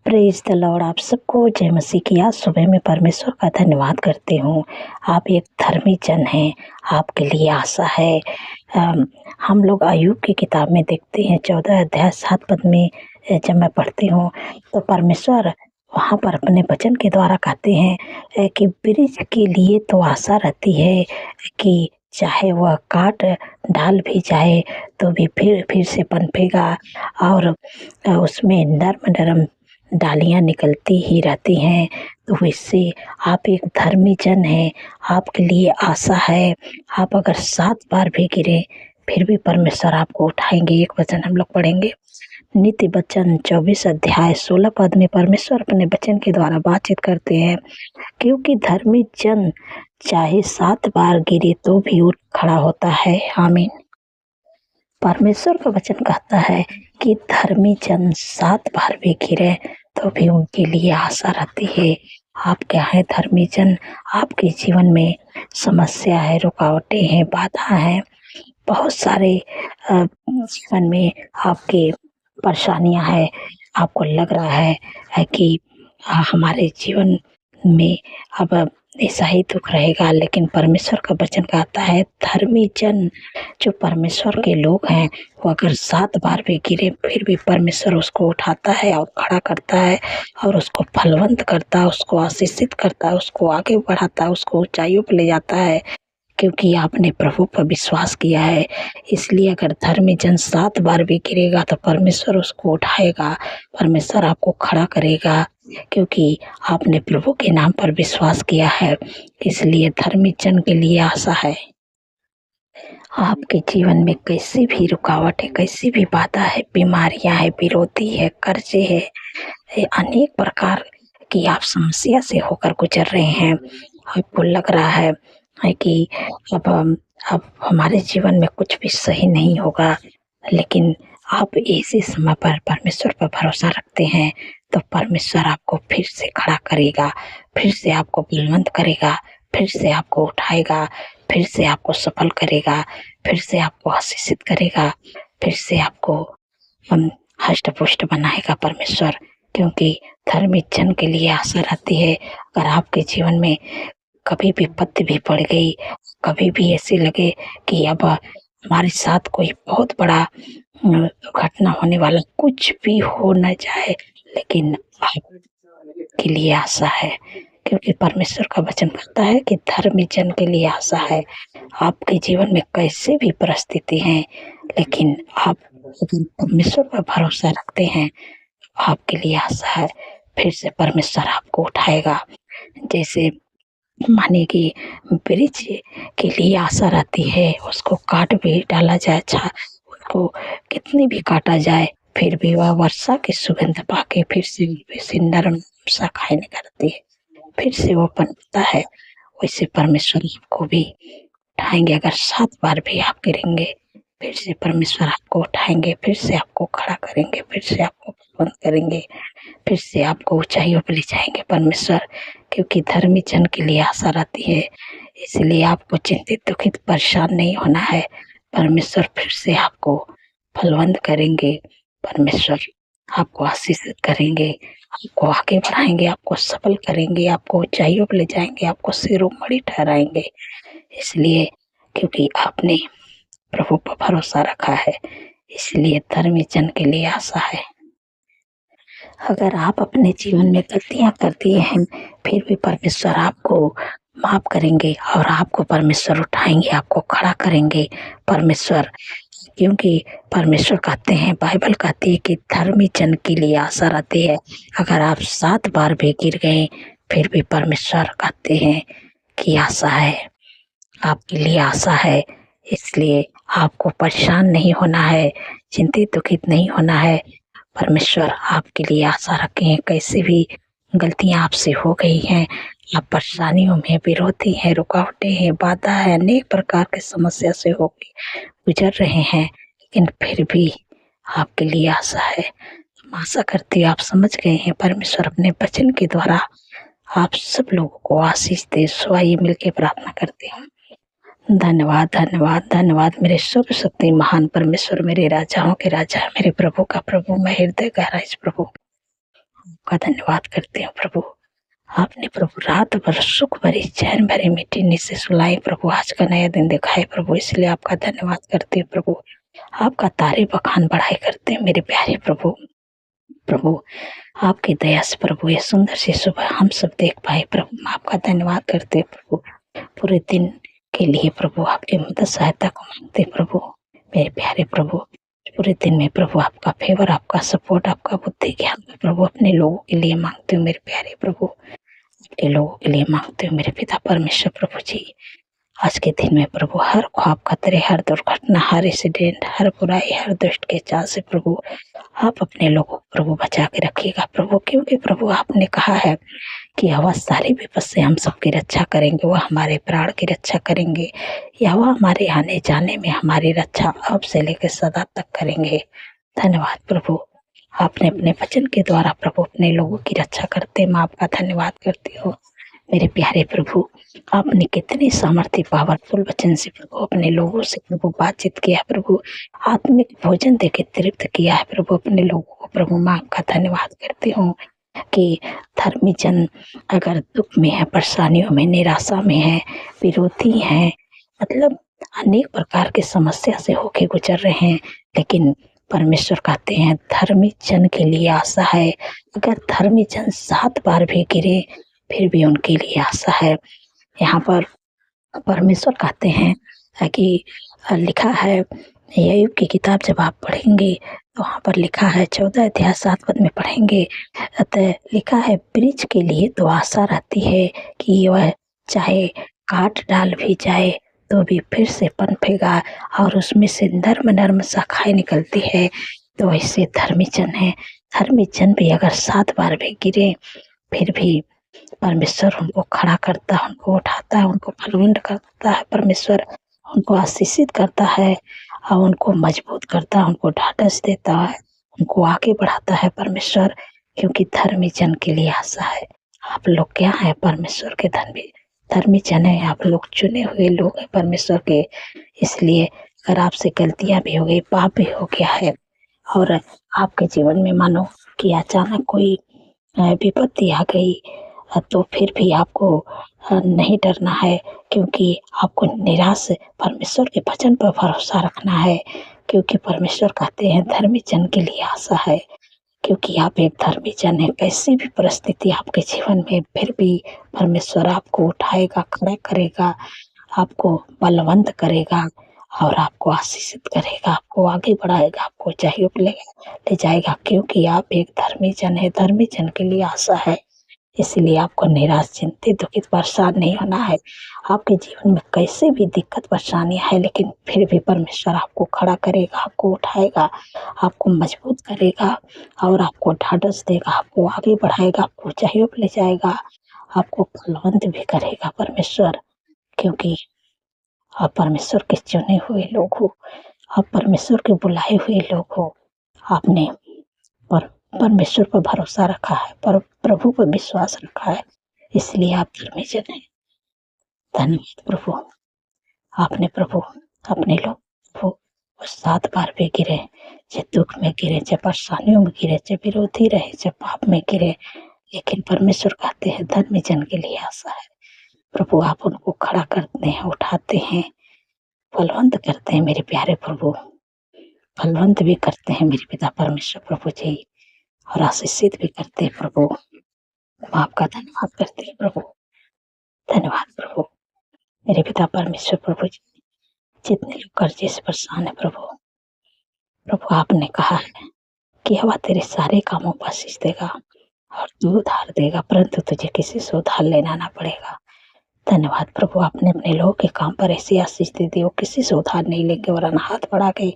Praise the Lord. आप सबको जय मसीह की। आज सुबह में परमेश्वर का धन्यवाद करती हूँ। आप एक धर्मी जन हैं, आपके लिए आशा है। हम लोग अय्यूब की किताब में देखते हैं 14 अध्याय 7 पद में जब मैं पढ़ती हूँ तो परमेश्वर वहाँ पर अपने वचन के द्वारा कहते हैं कि वृक्ष के लिए तो आशा रहती है कि चाहे वह काट डाल भी जाए तो भी फिर से पनपेगा और उसमें नरम डालियाँ निकलती ही रहती हैं। तो इससे आप एक धर्मी जन हैं, आपके लिए आशा है। आप अगर 7 बार भी गिरे फिर भी परमेश्वर आपको उठाएँगे। एक वचन हम लोग पढ़ेंगे, नीति वचन 24 अध्याय 16 पद में परमेश्वर अपने वचन के द्वारा बातचीत करते हैं, क्योंकि धर्मी जन चाहे 7 बार गिरे तो भी उठ खड़ा होता है। आमीन। परमेश्वर का वचन कहता है कि धर्मी जन 7 बार भी गिरे तो भी उनके लिए आशा रहती है। आप क्या हैं धर्मी जन? आपके जीवन में समस्या है, रुकावटें हैं, बाधा हैं, बहुत सारे जीवन में आपके परेशानियां हैं। आपको लग रहा है कि हमारे जीवन में अब ऐसा ही दुख रहेगा, लेकिन परमेश्वर का वचन कहता है धर्मी जन जो परमेश्वर के लोग हैं वो अगर 7 बार भी गिरे फिर भी परमेश्वर उसको उठाता है और खड़ा करता है और उसको फलवंत करता है, उसको आशीषित करता है, उसको आगे बढ़ाता है, उसको ऊंचाइयों पर ले जाता है, क्योंकि आपने प्रभु पर विश्वास किया है। इसलिए अगर धर्मी जन 7 बार भी गिरेगा तो परमेश्वर उसको उठाएगा, परमेश्वर आपको खड़ा करेगा, क्योंकि आपने प्रभु के नाम पर विश्वास किया है। इसलिए धर्मी जन के लिए आशा है। आपके जीवन में कैसी भी रुकावट है, कैसी भी बाधा है, बीमारियां है, विरोधी है, कर्जे है, अनेक प्रकार की आप समस्या से होकर गुजर रहे हैं। आपको लग रहा है कि अब हमारे जीवन में कुछ भी सही नहीं होगा, लेकिन आप ऐसे समय पर परमेश्वर पर भरोसा रखते हैं तो परमेश्वर आपको फिर से खड़ा करेगा, फिर से आपको बलवंत करेगा, फिर से आपको उठाएगा, फिर से आपको सफल करेगा, फिर से आपको आशीषित करेगा, फिर से आपको हष्ट-पुष्ट बनाएगा परमेश्वर, क्योंकि धर्मी जन के लिए आशा रहती है। अगर आपके जीवन में कभी विपत्ति भी पड़ गई, कभी भी ऐसे लगे कि अब हमारे साथ कोई बहुत बड़ा घटना होने वाला, कुछ भी हो न जाए, लेकिन आपके लिए आशा है, क्योंकि परमेश्वर का वचन कहता है कि धर्मी जन के लिए आशा है। आपके जीवन में कैसे भी परिस्थिति हैं, लेकिन आप अगर परमेश्वर पर भरोसा रखते हैं, आपके लिए आशा है। फिर से परमेश्वर आपको उठाएगा। जैसे माने कि वृक्ष के लिए आशा रहती है, उसको काट भी डाला जाए, उसको कितनी भी काटा जाए फिर भी वह वर्षा की सुगंध पाके फिर से नरम सा खाने करती है, फिर से वो पनपता है। वैसे परमेश्वर आपको भी उठाएंगे। अगर 7 बार भी आप गिरेंगे फिर से परमेश्वर आपको उठाएंगे, फिर से आपको खड़ा करेंगे, फिर से आपको बंद करेंगे, फिर से आपको ऊंचाइयों पर ले जाएंगे परमेश्वर, क्योंकि धर्मी जन के लिए आशा रहती है। इसलिए आपको चिंतित, दुखित, परेशान नहीं होना है। परमेश्वर फिर से आपको फलवंत करेंगे, परमेश्वर आपको आशीषित करेंगे, आपको आगे बढ़ाएंगे, आपको सफल करेंगे, आपको ऊंचाइयों पर ले जाएंगे, आपको शिरोमणि ठहराएंगे। इसलिए क्योंकि आपने प्रभु पर भरोसा रखा है, इसलिए धर्मी जन के लिए आशा है। अगर आप अपने जीवन में गलतियां करती हैं फिर भी परमेश्वर आपको माफ करेंगे और आपको परमेश्वर उठाएंगे, आपको खड़ा करेंगे परमेश्वर, क्योंकि परमेश्वर कहते हैं, बाइबल कहती है कि धर्मी जन के लिए आशा रहती है। अगर आप 7 बार भी गिर गए फिर भी परमेश्वर कहते हैं कि आशा है, आपके लिए आशा है। इसलिए आपको परेशान नहीं होना है, चिंतित दुखित नहीं होना है। परमेश्वर आपके लिए आशा रखे हैं। कैसे भी गलतियां आपसे हो गई हैं, आप परेशानियों में, विरोधी हैं, रुकावटें हैं, बाधा है, अनेक प्रकार की समस्या से होकर गुजर रहे हैं, लेकिन फिर भी आपके लिए आशा है। हम आशा करती आप समझ गए हैं। परमेश्वर अपने वचन के द्वारा आप सब लोगों को आशीष दे। सो आइए मिलकर प्रार्थना करते हैं। धन्यवाद, धन्यवाद, धन्यवाद मेरे सर्वशक्ति महान परमेश्वर, मेरे राजाओं के राजा, मेरे प्रभु का प्रभु, मैं हृदय गहराई से प्रभु आपका धन्यवाद करती हूँ प्रभु। आपने प्रभु रात भर सुख भरी चैन भरी मीठी नींद से सुलाई प्रभु, आज का नया दिन दिखाए प्रभु, इसलिए आपका धन्यवाद करते हैं प्रभु। आपका तारीफ बखान बढ़ाई करते हैं मेरे प्यारे प्रभु। प्रभु आपकी दया से प्रभु ये सुंदर सी सुबह हम सब देख पाए प्रभु, आपका धन्यवाद करते हैं प्रभु। पूरे दिन के लिए प्रभु आपकी मदद सहायता को मांगते प्रभु मेरे प्यारे प्रभु। पूरे दिन में प्रभु आपका फेवर, आपका सपोर्ट, आपका बुद्धि ज्ञान प्रभु अपने लोगों के लिए मांगते हो मेरे प्यारे प्रभु, अपने लोगों के लिए मांगते हो मेरे पिता परमेश्वर प्रभु जी। आज के दिन में प्रभु हर ख्वाब खतरे, हर दुर्घटना, हर एक्सीडेंट, हर बुराई, हर दुष्ट के चाल से प्रभु आप अपने लोगों को प्रभु बचा के रखिएगा प्रभु, क्योंकि प्रभु आपने कहा है कि यहोवा सारी विपद से हम सबकी रक्षा करेंगे, वह हमारे प्राण की रक्षा करेंगे, यहोवा हमारे आने जाने में हमारी रक्षा अब से लेकर सदा तक करेंगे। धन्यवाद प्रभु, आपने अपने वचन के द्वारा प्रभु अपने लोगों की रक्षा करते, मैं आपका धन्यवाद करती हूँ मेरे प्यारे प्रभु। आपने कितने सामर्थ्य पावरफुल वचन से प्रभु अपने लोगों से प्रभु बातचीत किया प्रभु, आत्मिक भोजन देके तृप्त किया है प्रभु अपने लोगों को प्रभु, मैं आपका धन्यवाद करती हूँ कि धर्मी जन अगर दुख में है, परेशानियों में, निराशा में है, विरोधी हैं, मतलब अनेक प्रकार की समस्या से होके गुजर रहे हैं, लेकिन परमेश्वर कहते हैं धर्मी जन के लिए आशा है। अगर धर्मी जन 7 बार भी गिरे फिर भी उनके लिए आशा है। यहाँ पर परमेश्वर कहते हैं कि लिखा है यूब की किताब जब आप पढ़ेंगे तो वहाँ पर लिखा है 14 अध्याय 7 पद में पढ़ेंगे, अतः लिखा है वृक्ष के लिए तो आशा रहती है कि वह चाहे काट डाल भी जाए तो भी फिर से पनपेगा और उसमें से नर्म नर्म शाखाएं निकलती है। तो ऐसे धर्मी जन है, धर्मी जन भी अगर 7 बार भी गिरे फिर भी परमेश्वर उनको खड़ा करता है, उनको उठाता है, उनको फलवंत करता है, परमेश्वर उनको आशीषित करता है और उनको मजबूत करता है, उनको ढाढ़स देता है, उनको आगे बढ़ाता है परमेश्वर, क्योंकि धर्मी जन के लिए आशा है। आप लोग क्या है? परमेश्वर के धर्मी जन है, आप लोग चुने हुए लोग हैं परमेश्वर के। इसलिए अगर आपसे गलतियां भी हो गई, पाप भी हो गया है और आपके जीवन में मानो कि अचानक कोई विपत्ति आ गई, तो फिर भी आपको नहीं डरना है, क्योंकि आपको निराश परमेश्वर के वचन पर भरोसा रखना है, क्योंकि परमेश्वर कहते हैं धर्मी जन के लिए आशा है। क्योंकि आप एक धर्मी जन है, कैसी भी परिस्थिति आपके जीवन में फिर भी परमेश्वर आपको उठाएगा, खड़ा करेगा, आपको बलवंत करेगा और आपको आशीषित करेगा, आपको आगे बढ़ाएगा, आपको चाहिए ले जाएगा, क्योंकि आप एक धर्मी जन है। धर्मी जन के लिए आशा है, इसलिए आपको निराश, चिंतित, दुखित, परेशान नहीं होना है। आपके जीवन में कैसे भी दिक्कत परेशानियां है, लेकिन फिर भी परमेश्वर आपको खड़ा करेगा, आपको उठाएगा, आपको मजबूत करेगा और आपको ढाढ़स देगा, आपको आगे बढ़ाएगा, आपको ऊंचाइयों पर ले जाएगा, आपको फलवंत भी करेगा परमेश्वर, क्योंकि आप परमेश्वर के चुने हुए लोग हो, आप परमेश्वर के बुलाए हुए लोग हो। आपने परमेश्वर पर भरोसा रखा है, पर प्रभु पर विश्वास रखा है, इसलिए आप धर्मी जन हैं। धन्यवाद प्रभु, आपने प्रभु अपने लोग प्रभु 7 बार भी गिरे, चाहे दुख में गिरे, चाहे परेशानियों में गिरे, चाहे विरोधी रहे, चाहे पाप में गिरे, लेकिन परमेश्वर कहते हैं धर्मी जन के लिए आशा है। प्रभु आप उनको खड़ा करते हैं, उठाते हैं, फलवंत करते हैं मेरे प्यारे प्रभु, फलवंत भी करते हैं मेरे पिता परमेश्वर प्रभु जी, और आशीषित भी करते हैं प्रभु। आपका धन्यवाद करते हैं प्रभु, धन्यवाद प्रभु मेरे पिता परमेश्वर प्रभु जी। जितने लोग कर्जे से परेशान है प्रभु आपने कहा है कि यहोवा तेरे सारे कामों पर आशीष देगा और तू उधार देगा, परंतु तुझे किसी से उधार लेना ना पड़ेगा। धन्यवाद प्रभु, आपने अपने लोगों के काम पर ऐसी आशीष दे दी, वो किसी से उधार नहीं लेंगे वरन हाथ बढ़ा के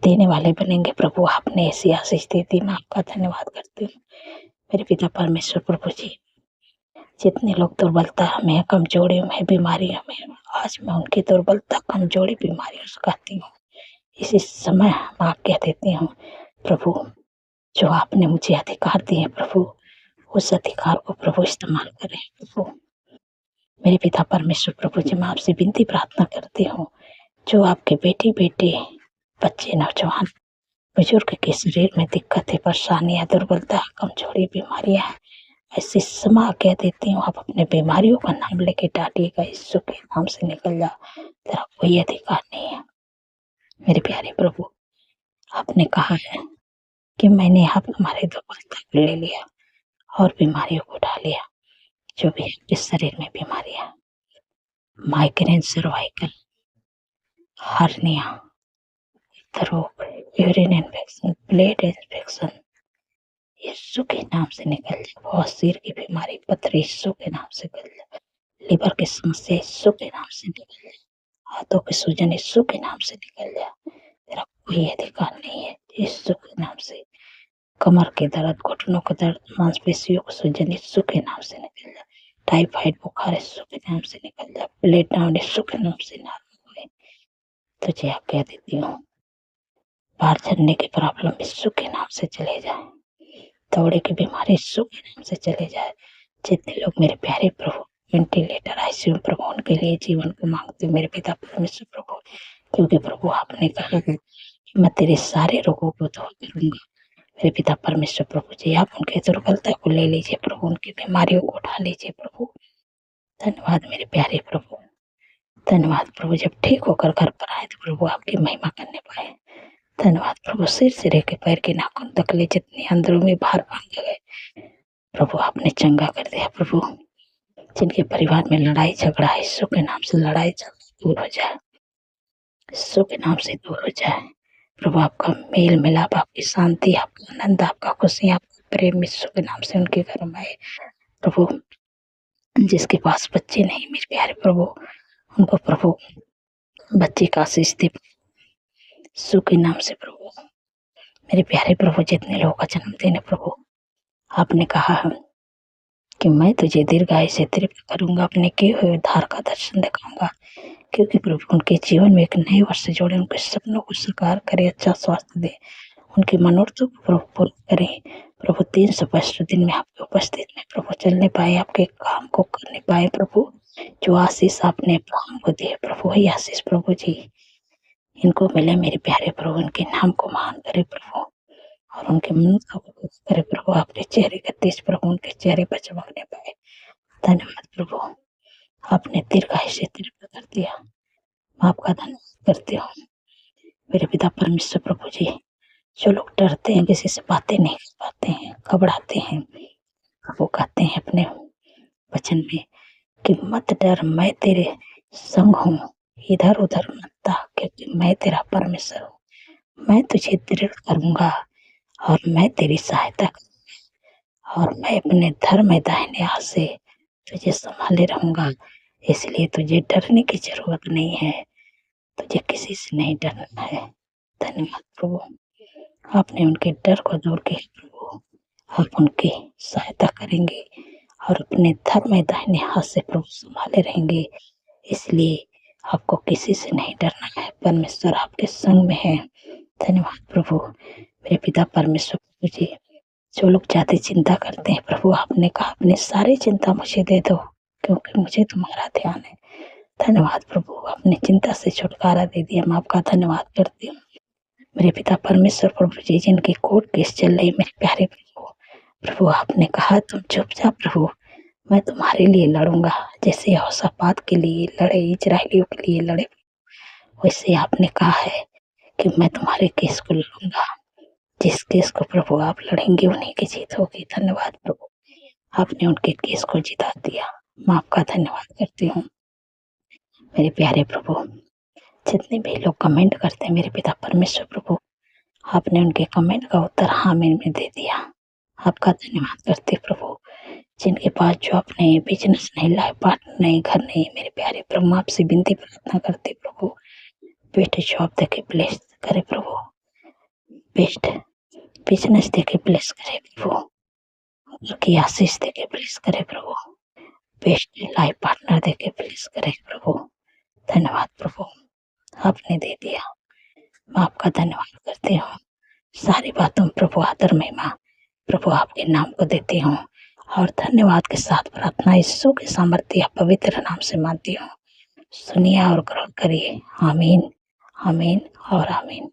देने वाले बनेंगे। प्रभु आपने ऐसी आशीष दे दी, मैं आपका धन्यवाद करती हूँ मेरे पिता परमेश्वर प्रभु जी। जितने लोग दुर्बलता में, कमजोरियों में, बीमारियों में, आज मैं उनकी दुर्बलता, कमजोरी, बीमारियों से कहती हूँ, इसी समय मैं आज्ञा देती हूँ प्रभु, जो आपने मुझे अधिकार दिए प्रभु, उस अधिकार को प्रभु इस्तेमाल करें प्रभु मेरे पिता परमेश्वर प्रभु जी। मैं आपसे विनती प्रार्थना करती हूँ, जो आपके बेटे, बच्चे, नौजवान बुजुर्ग के शरीर में दिक्कत है, परेशानियाँ, दुर्बलता, कमजोरी, बीमारियाँ हैं, ऐसी क्षमा आज्ञा देती हूँ, आप अपने बीमारियों का नाम लेके डांटिएगा, यीशु के नाम से निकल जा, तेरा कोई अधिकार नहीं है। मेरे प्यारे प्रभु, आपने कहा है कि मैंने आप हमारे दुर्बलता को ले लिया और बीमारियों को उठा लिया। जो भी आपके शरीर में बीमारियां, माइग्रेन, सर्वाइकल, हार्निया, रोग, यूरिन इन्फेक्शन, ब्लड इन्फेक्शन, यीशु के नाम से निकल जाए। बवासीर की बीमारी, पथरी, यीशु के नाम से निकल जाए। लिवर की समस्या, यीशु के नाम से निकल जाए। हाथों की सूजन, यीशु के नाम से निकल जाए। तेरा कोई अधिकार नहीं है, यीशु के नाम से। कमर के दर्द, घुटनों का दर्द, मांसपेशियों को सूजन, यीशु के नाम से निकल जाए। टाइफाइड बुखार, यीशु के नाम से निकल जाए। ब्लड डाउन, यीशु के नाम से नाम हुए। तुझे आप कह देती हूँ, बाहर झड़ने की प्रॉब्लम यीशु के नाम से चले जाए। दौड़े की बीमारी यीशु के नाम से चले जाए। जितने लोग मेरे प्यारे प्रभु वेंटिलेटर, आईसीयू प्रभु, उनके लिए जीवन को मांगते मेरे पिता परमेश्वर प्रभु, क्योंकि प्रभु आपने कहा है कि मैं तेरे सारे रोगों को दूर करूंगा। मेरे पिता परमेश्वर प्रभु जी, आप उनके दुर्बलता को ले लीजिए प्रभु, उनकी बीमारियों को उठा लीजिए प्रभु। धन्यवाद मेरे प्यारे प्रभु, धन्यवाद प्रभु। जब ठीक होकर घर पर आए तो प्रभु आपकी महिमा करने पाए। धन्यवाद प्रभु। सिर से लेकर पैर के नाखून तक ले जितने अंदरों में भार भाग गए प्रभु, आपने चंगा कर दिया प्रभु। जिनके परिवार में लड़ाई झगड़ा है, यीशु के नाम से लड़ाई झगड़ा दूर हो जाए, यीशु के नाम से दूर हो जाए प्रभु। आपका मेल मिलाप, आपकी शांति, आपका आनंद, आपका खुशी, आपका प्रेम यीशु के नाम से उनके घर में आए प्रभु। जिसके पास बच्चे नहीं मेरे प्यारे प्रभु, उनको प्रभु बच्चे का आशीष दे यीशु के नाम से प्रभु। मेरे प्यारे प्रभु, जितने लोगों का जन्मदिन है प्रभु, आपने कहा है कि मैं तुझे दीर्घायु से तृप्त करूंगा, अपने किए हुए उद्धार का दर्शन दिखाऊंगा। क्योंकि प्रभु उनके जीवन में एक नए वर्ष से जोड़े, उनके सपनों को साकार करे, अच्छा स्वास्थ्य दे, उनके मनोरथों को प्रभु पूर्ण करे प्रभु। 365 दिन में आपके उपस्थित में प्रभु चलने पाए, आपके काम को करने पाए प्रभु। जो आशीष आपने अब्राहम को दिए प्रभु, वही आशीष प्रभु जी इनको मिले मेरे प्यारे प्रभु। उनके नाम को महान करे प्रभु और उनके मन को करे प्रभु। आपके चेहरे का तेज प्रभु उनके चेहरे पर चमकने पाए। धन्यवाद प्रभु, आपने दीर्घायु से तृप्त कर दिया, मैं आपका धन्यवाद करती हूँ मेरे पिता परमेश्वर प्रभु जी। जो लोग डरते हैं, किसी से बातें नहीं कर पाते हैं, घबराते हैं, वो कहते हैं अपने वचन में कि मत डर, मैं तेरे संग हूँ, इधर उधर मत ताक, क्योंकि मैं तेरा परमेश्वर हूँ। मैं तुझे दृढ़ करूंगा और मैं तेरी सहायता करूंगा और मैं अपने धर्म में दाहिने हाथ से तुझे संभाले रहूंगा। इसलिए तुझे डरने की जरूरत नहीं है, तुझे किसी से नहीं डरना है। धन्यवाद प्रभु, आपने उनके डर को दूर किया प्रभु। आप उनकी सहायता करेंगे और अपने धर्म में दाहिने हाथ से प्रभु संभाले रहेंगे। इसलिए आपको किसी से नहीं डरना है, परमेश्वर आपके संग में है। धन्यवाद प्रभु मेरे पिता परमेश्वर प्रभु जी। जो लोग ज्यादा चिंता करते हैं प्रभु, आपने कहा अपनी सारी चिंता मुझे दे दो, क्योंकि मुझे तुम्हारा ध्यान है। धन्यवाद प्रभु, आपने चिंता से छुटकारा दे दिया, मैं आपका धन्यवाद करती हूँ मेरे पिता परमेश्वर प्रभु जी। जिनकी कोर्ट केस चल रही मेरे प्यारे प्रभु, प्रभु आपने कहा तुम चुपचाप प्रभु, मैं तुम्हारे लिए लड़ूंगा। जैसे यहोशापात के लिए लड़े, इजरायलियों के लिए लड़े, वैसे आपने कहा है कि मैं तुम्हारे केस को लड़ूंगा। जिस केस को प्रभु आप लड़ेंगे उन्हीं की जीत होगी। धन्यवाद प्रभु, आपने उनके केस को जिता दिया, मैं आपका धन्यवाद करती हूँ मेरे प्यारे प्रभु। जितने भी लोग कमेंट करते हैं मेरे पिता परमेश्वर प्रभु, आपने उनके कमेंट का उत्तर आमीन में दे दिया, आपका धन्यवाद करते प्रभु। जिनके पास जॉब नहीं, बिजनेस नहीं, लाइफ पार्टनर नहीं, घर नहीं, मेरे प्यारे प्रभु आपसे विनती प्रार्थना करते प्रभु, बेस्ट जॉब देके ब्लेस करे प्रभु, बेस्ट बिजनेस देके ब्लेस करे प्रभु, उनकी आशीष देके ब्लेस करे प्रभु, बेस्ट लाइफ पार्टनर देके ब्लेस करे प्रभु। धन्यवाद प्रभु, आपने दे दिया, मैं आपका धन्यवाद करती हूँ। सारी बातों में प्रभु आदर महिमा प्रभु आपके नाम को देती हूँ और धन्यवाद के साथ प्रार्थना यीशु के सामर्थ्य पवित्र नाम से मानती हूँ। सुनिए और ग्रहण करिए। आमीन, आमीन और आमीन।